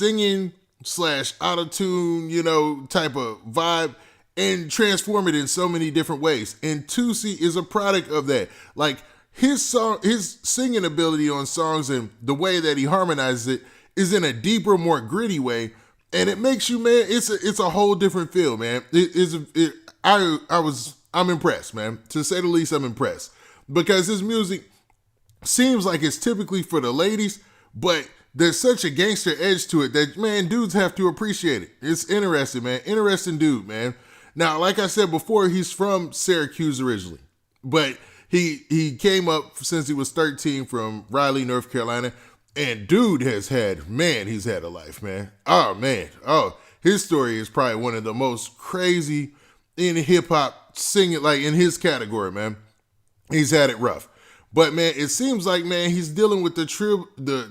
singing slash auto-tune, you know, type of vibe and transform it in so many different ways. And Toosii is a product of that. Like his singing ability on songs and the way that he harmonizes it is in a deeper, more gritty way. And it makes you, man, it's a whole different feel, man. I'm impressed, man. To say the least, I'm impressed. Because his music seems like it's typically for the ladies, but there's such a gangster edge to it that, man, dudes have to appreciate it. It's interesting, man. Interesting dude, man. Now, like I said before, he's from Syracuse originally, but he came up since he was 13 from Raleigh, North Carolina, and dude he's had a life, man. Oh, man. Oh, his story is probably one of the most crazy in hip-hop singing, like in his category, man. He's had it rough. But, man, it seems like, man, he's dealing with the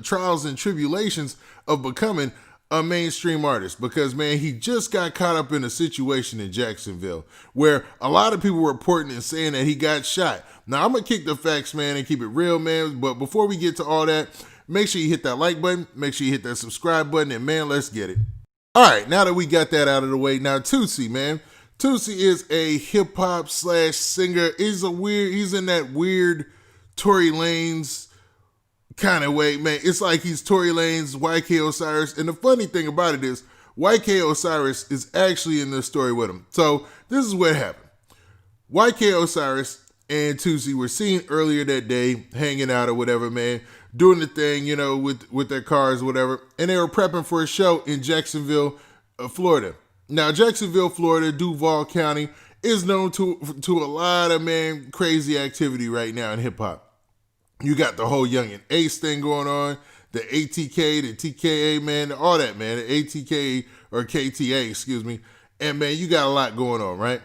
trials and tribulations of becoming a mainstream artist because, man, he just got caught up in a situation in Jacksonville where a lot of people were reporting and saying that he got shot. Now, I'm going to kick the facts, man, and keep it real, man. But before we get to all that, make sure you hit that like button. Make sure you hit that subscribe button. And, man, let's get it. All right, now that we got that out of the way, now Toosii, man. Toosii is a hip-hop slash singer. He's in that weird Tory Lanez kind of way, man. It's like he's Tory Lanez, YK Osiris. And the funny thing about it is YK Osiris is actually in this story with him. So this is what happened. YK Osiris and Toosii were seen earlier that day hanging out or whatever, man, doing the thing, you know, with their cars or whatever. And they were prepping for a show in Jacksonville, Florida. Now, Jacksonville, Florida, Duval County is known to a lot of, man, crazy activity right now in hip hop. You got the whole Young and Ace thing going on, the ATK, the TKA, man, all that, man, the ATK or KTA, excuse me. And, man, you got a lot going on, right?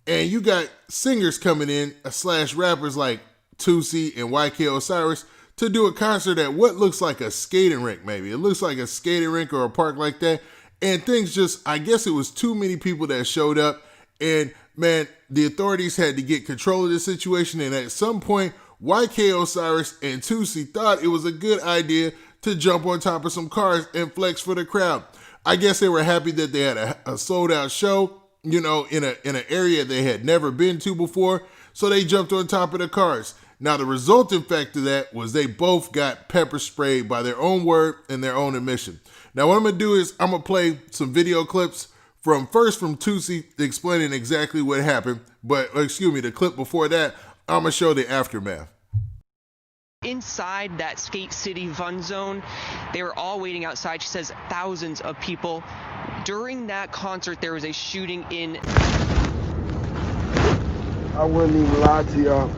And you got singers coming in, slash rappers like Toosii and YK Osiris to do a concert at what looks like a skating rink, maybe. It looks like a skating rink or a park like that. And things just, I guess it was too many people that showed up. And, man, the authorities had to get control of the situation. And at some point, YK Osiris and Toosii thought it was a good idea to jump on top of some cars and flex for the crowd. I guess they were happy that they had a sold-out show, you know, in an area they had never been to before. So they jumped on top of the cars. Now, the resulting fact of that was they both got pepper sprayed by their own word and their own admission. Now, what I'm going to do is I'm going to play some video clips from Toosii explaining exactly what happened. But, excuse me, the clip before that, I'm going to show the aftermath. Inside that Skate City fun zone, they were all waiting outside. She says thousands of people. During that concert, there was a shooting in... I wouldn't even lie to y'all.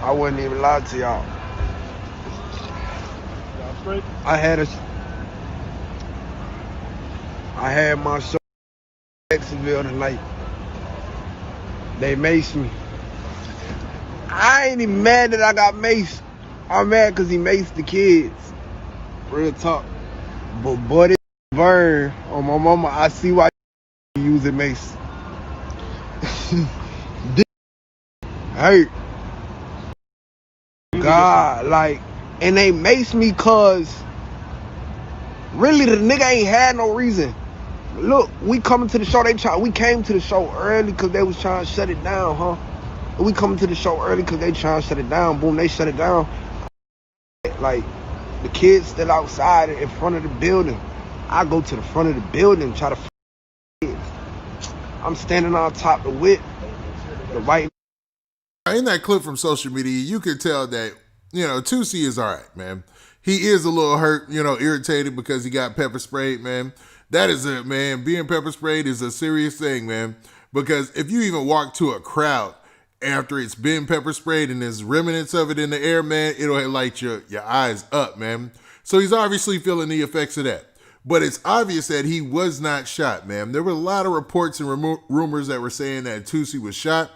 I wouldn't even lie to y'all. I had my show in Jacksonville tonight. They maced me. I ain't even mad that I got maced. I'm mad because he maced the kids. Real talk. But boy, it burn on my mama. I see why you using mace. This hurt. God, like, and they maced me cause really the nigga ain't had no reason. Look, we coming to the show, we came to the show early cause they was trying to shut it down, huh? We coming to the show early cause they trying to shut it down. Boom, they shut it down. Like, the kids still outside in front of the building. I go to the front of the building, try to kids. I'm standing on top of the whip, the white. In that clip from social media, you could tell that, you know, Toosii is all right, man. He is a little hurt, you know, irritated because he got pepper sprayed, man. That is it, man. Being pepper sprayed is a serious thing, man. Because if you even walk to a crowd after it's been pepper sprayed and there's remnants of it in the air, man, it'll light your eyes up, man. So he's obviously feeling the effects of that. But it's obvious that he was not shot, man. There were a lot of reports and rumors that were saying that Toosii was shot.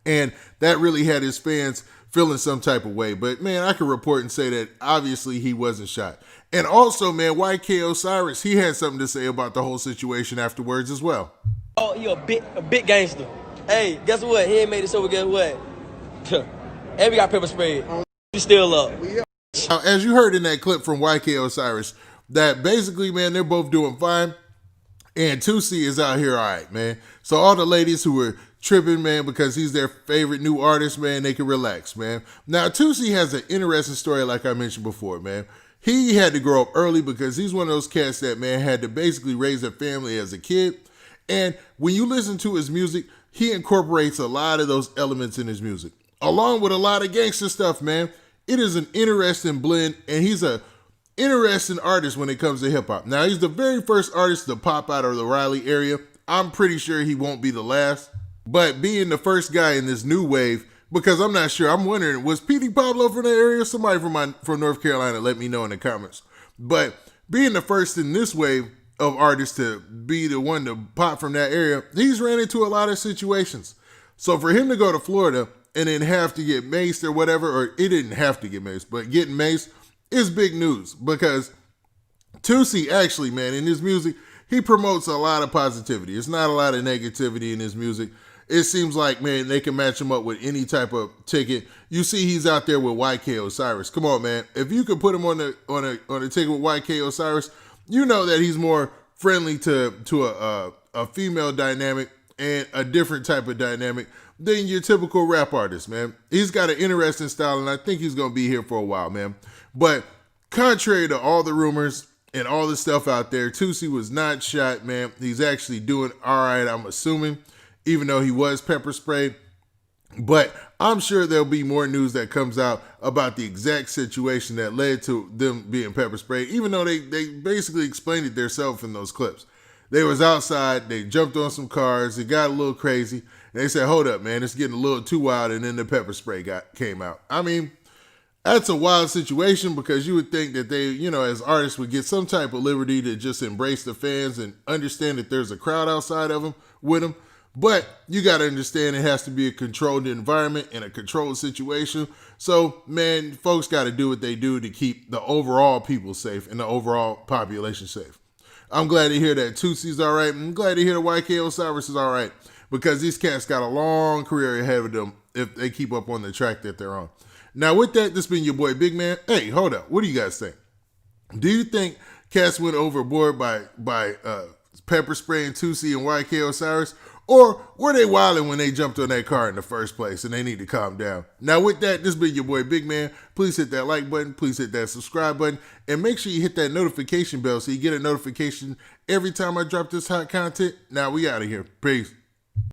And that really had his fans feeling some type of way. But, man, I can report and say that obviously he wasn't shot. And also, man, YK Osiris, he had something to say about the whole situation afterwards as well. Oh, you a big gangster. Hey, guess what? He ain't made it so, guess what? And we got pepper sprayed. You You still up. Now, as you heard in that clip from YK Osiris, that basically, man, they're both doing fine. And Toosii is out here all right, man. So all the ladies who were tripping, man, because he's their favorite new artist, man, they can relax, man. Now, Toosii has an interesting story, like I mentioned before, man. He had to grow up early because he's one of those cats that, man, had to basically raise a family as a kid. And when you listen to his music, he incorporates a lot of those elements in his music, along with a lot of gangster stuff, man. It is an interesting blend, and he's a interesting artist when it comes to hip hop. Now, he's the very first artist to pop out of the Raleigh area. I'm pretty sure he won't be the last, but being the first guy in this new wave, because I'm not sure, I'm wondering, was P.D. Pablo from that area? Somebody from North Carolina, let me know in the comments. But being the first in this wave of artists to be the one to pop from that area, he's ran into a lot of situations. So for him to go to Florida and then have to get maced or whatever, or it didn't have to get maced, but getting maced is big news, because Toosii actually, man, in his music, he promotes a lot of positivity. It's not a lot of negativity in his music. It seems like, man, they can match him up with any type of ticket. You see he's out there with YK Osiris. Come on, man. If you could put him on a ticket with YK Osiris, you know that he's more friendly to a female dynamic and a different type of dynamic than your typical rap artist, man. He's got an interesting style, and I think he's going to be here for a while, man. But contrary to all the rumors and all the stuff out there, Toosii was not shot, man. He's actually doing all right, I'm assuming, even though he was pepper sprayed. But I'm sure there'll be more news that comes out about the exact situation that led to them being pepper sprayed, even though they basically explained it themselves in those clips. They was outside, they jumped on some cars, it got a little crazy, and they said, hold up, man, it's getting a little too wild, and then the pepper spray came out. I mean, that's a wild situation, because you would think that they, you know, as artists would get some type of liberty to just embrace the fans and understand that there's a crowd outside of them with them. But you got to understand it has to be a controlled environment and a controlled situation. So, man, folks got to do what they do to keep the overall people safe and the overall population safe. I'm glad to hear that Toosii's all right. I'm glad to hear that YK Osiris is all right, because these cats got a long career ahead of them if they keep up on the track that they're on. Now, with that, this has been your boy Big Man. Hey, hold up. What do you guys think? Do you think cats went overboard by pepper spraying Toosii and YK Osiris? Or were they wilding when they jumped on that car in the first place and they need to calm down? Now, with that, this has been your boy Big Man. Please hit that like button. Please hit that subscribe button. And make sure you hit that notification bell so you get a notification every time I drop this hot content. Now, we out of here. Peace.